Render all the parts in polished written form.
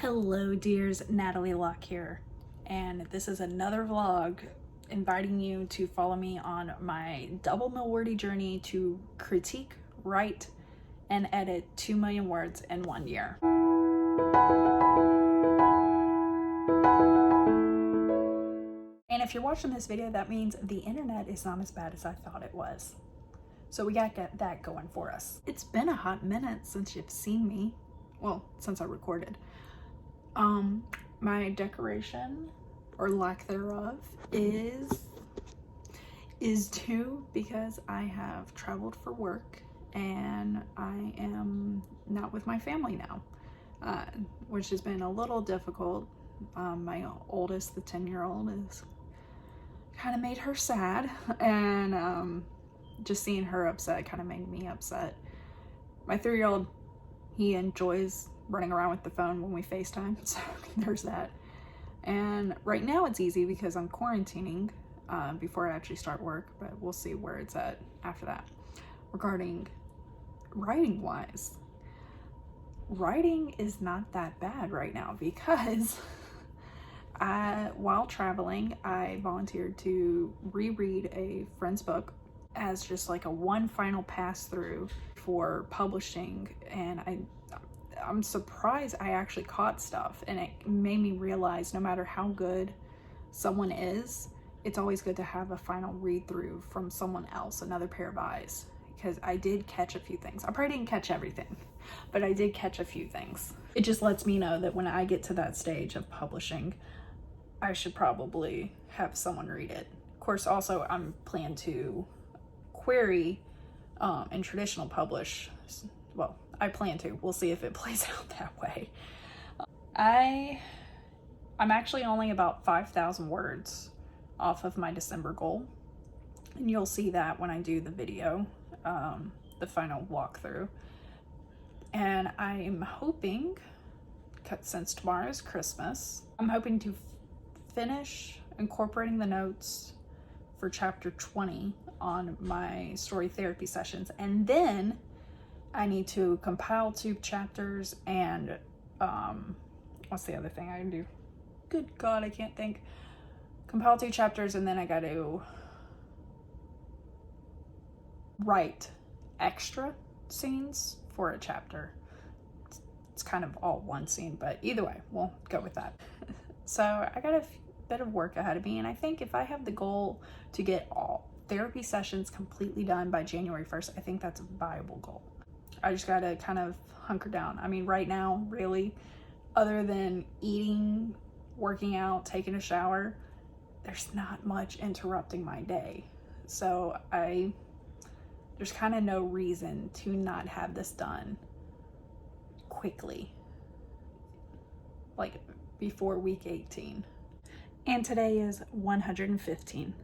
Hello dears, Natalie Locke here, and this is another vlog inviting you to follow me on my double Milwordy journey to critique, write, and edit 2 million words in 1 year. And if you're watching this video, that means the internet is not as bad as I thought it was. So we gotta get that going for us. It's been a hot minute since you've seen me. Well, since I recorded. My decoration, or lack thereof, is due because I have traveled for work and I am not with my family now, which has been a little difficult. My oldest, the 10-year-old, is kind of made her sad, and just seeing her upset kind of made me upset. My 3-year-old, he enjoys running around with the phone when we FaceTime, so there's that. And right now it's easy because I'm quarantining before I actually start work, but we'll see where it's at after that. Regarding writing wise, writing is not that bad right now because while traveling, I volunteered to reread a friend's book as just like a one final pass through for publishing, and I'm surprised I actually caught stuff, and it made me realize no matter how good someone is, it's always good to have a final read through from someone else, another pair of eyes, because I did catch a few things. I probably didn't catch everything, but I did catch a few things. It just lets me know that when I get to that stage of publishing, I should probably have someone read it. Of course, also I'm planning to query and traditional publish. Well, I plan to. We'll see if it plays out that way. I'm actually only about 5,000 words off of my December goal, and you'll see that when I do the video, the final walkthrough. And I'm hoping, since tomorrow is Christmas, I'm hoping to finish incorporating the notes for chapter 20 on my story therapy sessions, and then I need to compile 2 chapters and what's the other thing I can do? Good God, I can't think. Compile 2 chapters, and then I got to write extra scenes for a chapter. It's kind of all one scene, but either way, we'll go with that. So I got a bit of work ahead of me, and I think if I have the goal to get all therapy sessions completely done by January 1st, I think that's a viable goal. I just gotta kind of hunker down. I mean, right now, really, other than eating, working out, taking a shower, there's not much interrupting my day. So there's kind of no reason to not have this done quickly, like before week 18. And today is 115.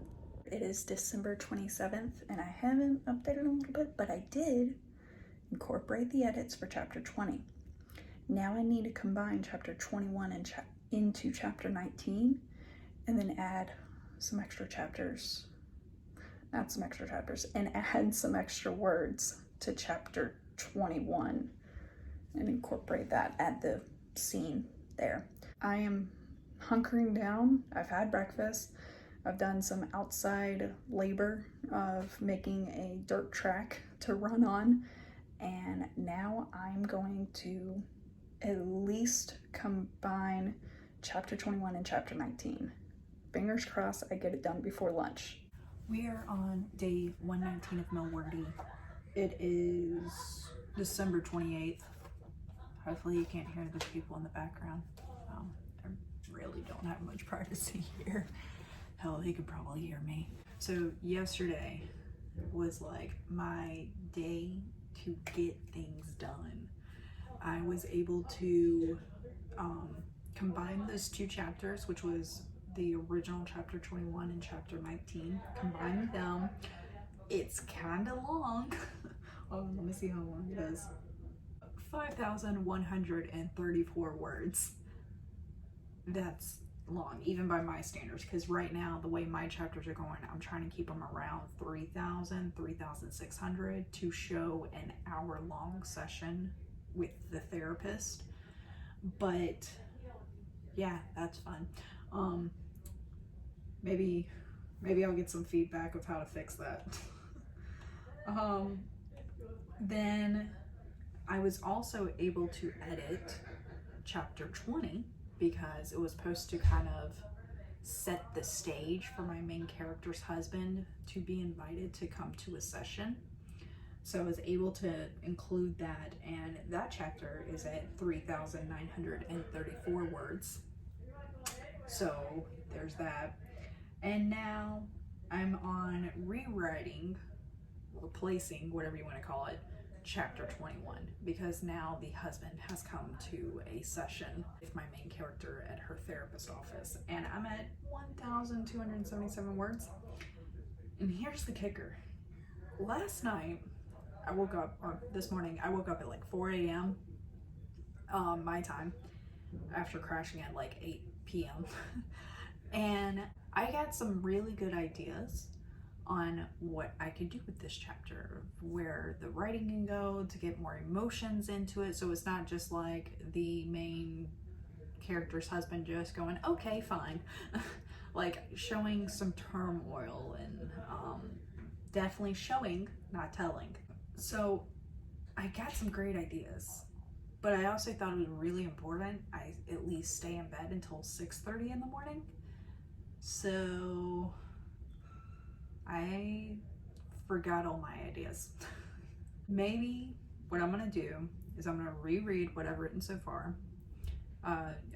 It is December 27th, and I haven't updated a little bit, but I did incorporate the edits for chapter 20. Now I need to combine chapter 21 and into chapter 19, and then add some extra chapters, not some extra chapters, and add some extra words to chapter 21 and incorporate that at the scene there. I am hunkering down. I've had breakfast. I've done some outside labor of making a dirt track to run on. And now I'm going to at least combine chapter 21 and chapter 19. Fingers crossed I get it done before lunch. We are on day 119 of Milwordy. It is December 28th. Hopefully you can't hear the people in the background. I really don't have much privacy here. Hell, they could probably hear me. So yesterday was like my day to get things done. I was able to combine those 2 chapters, which was the original chapter 21 and chapter 19, combine them. It's kind of long. Oh, let me see how long it is. 5,134 words. That's long, even by my standards, because right now, the way my chapters are going, I'm trying to keep them around 3,000, 3,600 to show an hour-long session with the therapist. But yeah, that's fun. Maybe I'll get some feedback of how to fix that. Then I was also able to edit chapter 20 because it was supposed to kind of set the stage for my main character's husband to be invited to come to a session. So I was able to include that, and that chapter is at 3,934 words. So there's that. And now I'm on rewriting, replacing, whatever you want to call it, chapter 21, because now the husband has come to a session with my main character at her therapist office, and I'm at 1,277 words. And here's the kicker. Last night, this morning, I woke up at like 4 a.m. My time, after crashing at like 8 p.m. And I got some really good ideas on what I could do with this chapter, where the writing can go to get more emotions into it, so it's not just like the main character's husband just going, okay, fine. Like showing some turmoil and definitely showing, not telling. So I got some great ideas, but I also thought it was really important I at least stay in bed until 6:30 in the morning. So I forgot all my ideas. Maybe what I'm gonna do is I'm gonna reread what I've written so far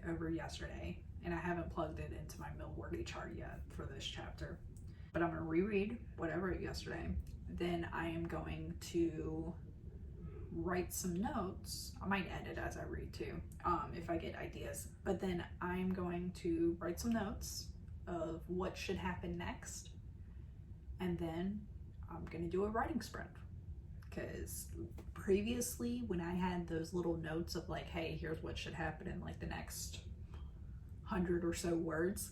over yesterday, and I haven't plugged it into my Milwordy chart yet for this chapter, but I'm gonna reread what I wrote yesterday. Then I am going to write some notes. I might edit as I read too, if I get ideas, but then I'm going to write some notes of what should happen next, and then I'm gonna do a writing sprint, because previously when I had those little notes of like, hey, here's what should happen in like the next 100 or so words,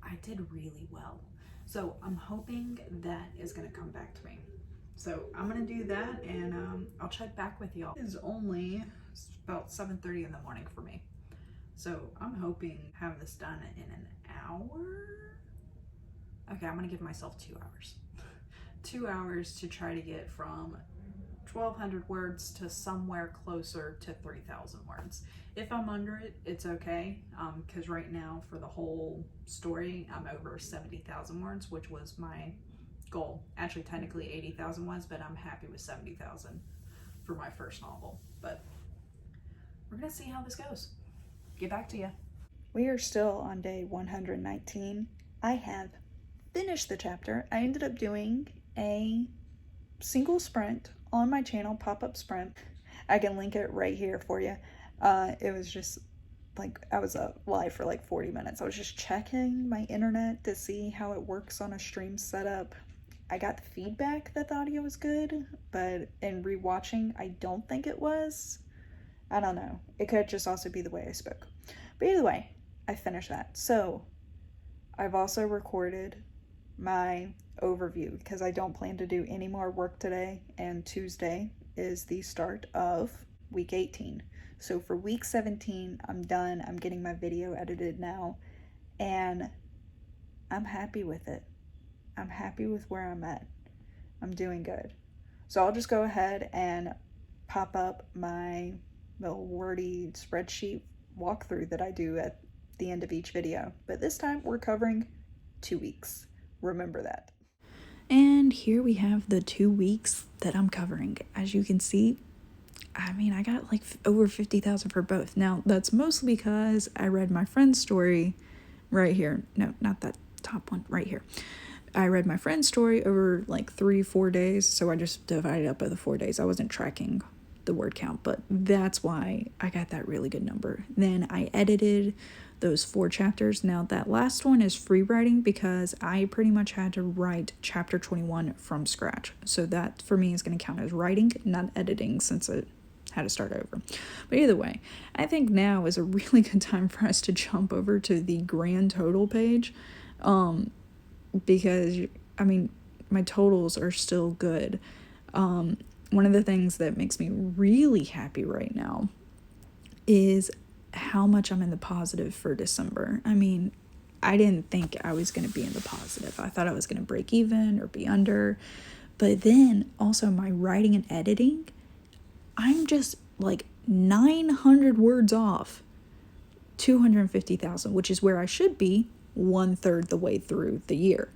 I did really well. So I'm hoping that is gonna come back to me. So I'm gonna do that, and I'll check back with y'all. It's only about 7:30 in the morning for me, so I'm hoping to have this done in an hour. Okay, I'm gonna give myself 2 hours. 2 hours to try to get from 1,200 words to somewhere closer to 3,000 words. If I'm under it, it's okay, because right now for the whole story, I'm over 70,000 words, which was my goal. Actually, technically 80,000 was, but I'm happy with 70,000 for my first novel. But we're gonna see how this goes. Get back to you. We are still on day 119. I have finished the chapter. I ended up doing a single sprint on my channel, pop-up sprint. I can link it right here for you. It was just like, I was live for like 40 minutes. I was just checking my internet to see how it works on a stream setup. I got the feedback that the audio was good, but in rewatching, I don't think it was. I don't know. It could just also be the way I spoke. But either way, I finished that. So I've also recorded my overview because I don't plan to do any more work today, and Tuesday is the start of week 18. So for week 17, I'm done. I'm getting my video edited now, and I'm happy with it. I'm happy with where I'm at. I'm doing good. So I'll just go ahead and pop up my Milwordy spreadsheet walkthrough that I do at the end of each video. But this time we're covering 2 weeks. Remember that. And here we have the 2 weeks that I'm covering. As you can see, I mean, I got like over 50,000 for both. Now, that's mostly because I read my friend's story right here. No, not that top one, right here. I read my friend's story over like 3-4 days, so I just divided up by the 4 days. I wasn't tracking the word count, but that's why I got that really good number. Then I edited those 4 chapters. Now that last one is free writing because I pretty much had to write chapter 21 from scratch. So that for me is going to count as writing, not editing, since it had to start over. But either way, I think now is a really good time for us to jump over to the grand total page, because I mean, my totals are still good. One of the things that makes me really happy right now is how much I'm in the positive for December. I mean, I didn't think I was going to be in the positive. I thought I was going to break even or be under. But then also my writing and editing, I'm just like 900 words off 250,000, which is where I should be 1/3 the way through the year.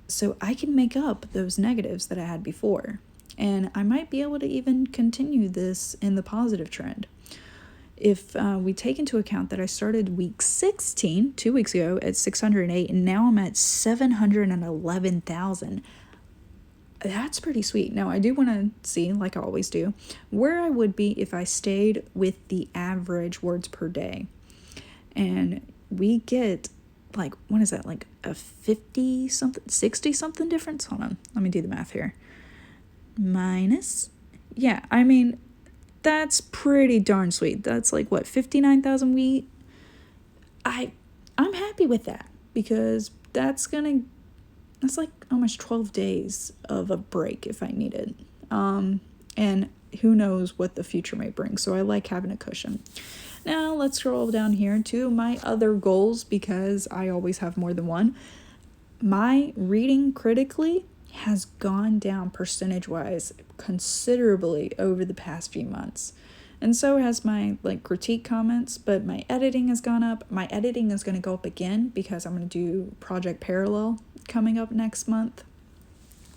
So I can make up those negatives that I had before. And I might be able to even continue this in the positive trend. If we take into account that I started week 16 2 weeks ago at 608, and now I'm at 711,000. That's pretty sweet. Now, I do want to see, like I always do, where I would be if I stayed with the average words per day. And we get, like, what is that, like a 50 something, 60 something difference? Hold on, let me do the math here. Minus, yeah, I mean, that's pretty darn sweet. That's like, what, 59,000 wheat? I'm happy with that, because that's like almost 12 days of a break if I need it. And who knows what the future may bring. So I like having a cushion. Now let's scroll down here to my other goals, because I always have more than one. My reading critically has gone down percentage-wise considerably over the past few months. And so has my critique comments, but my editing has gone up. My editing is going to go up again because I'm going to do Project Parallel coming up next month.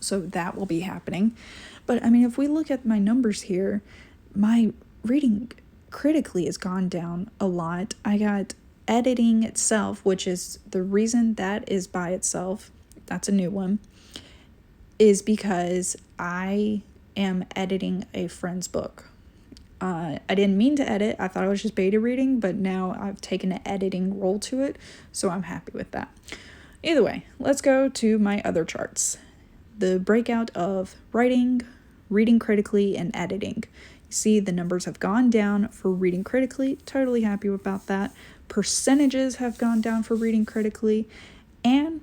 So that will be happening. But I mean, if we look at my numbers here, my reading critically has gone down a lot. I got editing itself, which is the reason that is by itself. That's a new one. Is because I am editing a friend's book. I didn't mean to edit. I thought I was just beta reading, but now I've taken an editing role to it, so I'm happy with that. Either way, let's go to my other charts. The breakout of writing, reading critically, and editing. You see the numbers have gone down for reading critically. Totally happy about that. Percentages have gone down for reading critically. And,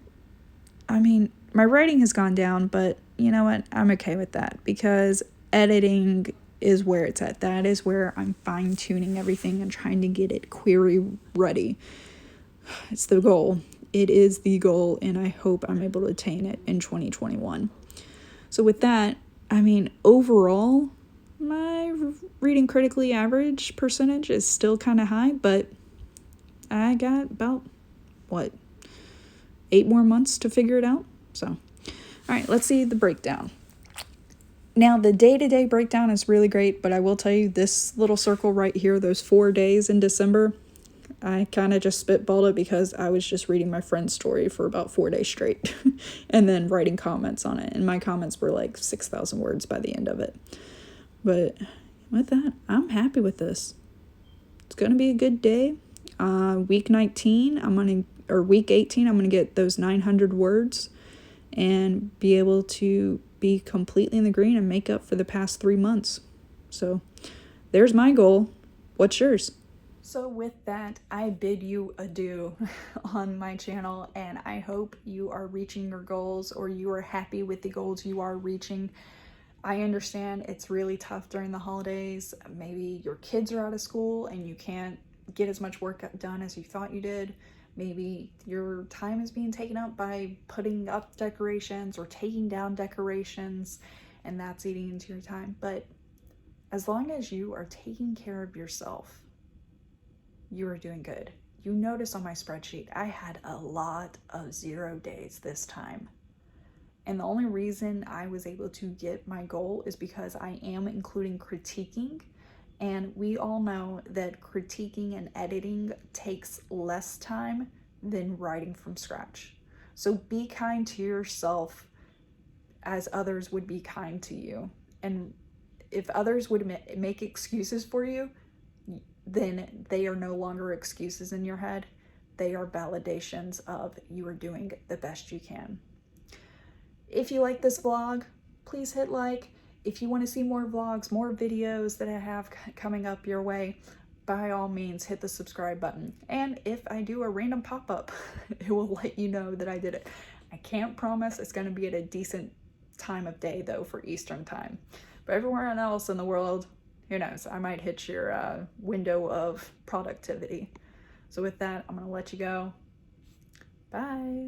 I mean, my writing has gone down, but you know what? I'm okay with that, because editing is where it's at. That is where I'm fine-tuning everything and trying to get it query ready. It's the goal. It is the goal, and I hope I'm able to attain it in 2021. So with that, I mean, overall, my reading critically average percentage is still kind of high, but I got about, 8 more months to figure it out? So, all right, let's see the breakdown. Now, the day-to-day breakdown is really great, but I will tell you, this little circle right here, those 4 days in December, I kind of just spitballed it because I was just reading my friend's story for about 4 days straight and then writing comments on it. And my comments were like 6,000 words by the end of it. But with that, I'm happy with this. It's going to be a good day. Week 18, I'm going to get those 900 words and be able to be completely in the green and make up for the past 3 months. So there's my goal. What's yours? So with that, I bid you adieu on my channel, and I hope you are reaching your goals, or you are happy with the goals you are reaching. I understand it's really tough during the holidays. Maybe your kids are out of school and you can't get as much work done as you thought you did. Maybe your time is being taken up by putting up decorations or taking down decorations, and that's eating into your time. But as long as you are taking care of yourself, you are doing good. You notice on my spreadsheet, I had a lot of 0 days this time. And the only reason I was able to get my goal is because I am including critiquing. And we all know that critiquing and editing takes less time than writing from scratch. So be kind to yourself as others would be kind to you. And if others would make excuses for you, then they are no longer excuses in your head. They are validations of you are doing the best you can. If you like this vlog, please hit like. If you want to see more vlogs, more videos that I have coming up your way, by all means, hit the subscribe button. And if I do a random pop-up, it will let you know that I did it. I can't promise it's going to be at a decent time of day, though, for Eastern time. But everywhere else in the world, who knows, I might hit your window of productivity. So with that, I'm going to let you go. Bye.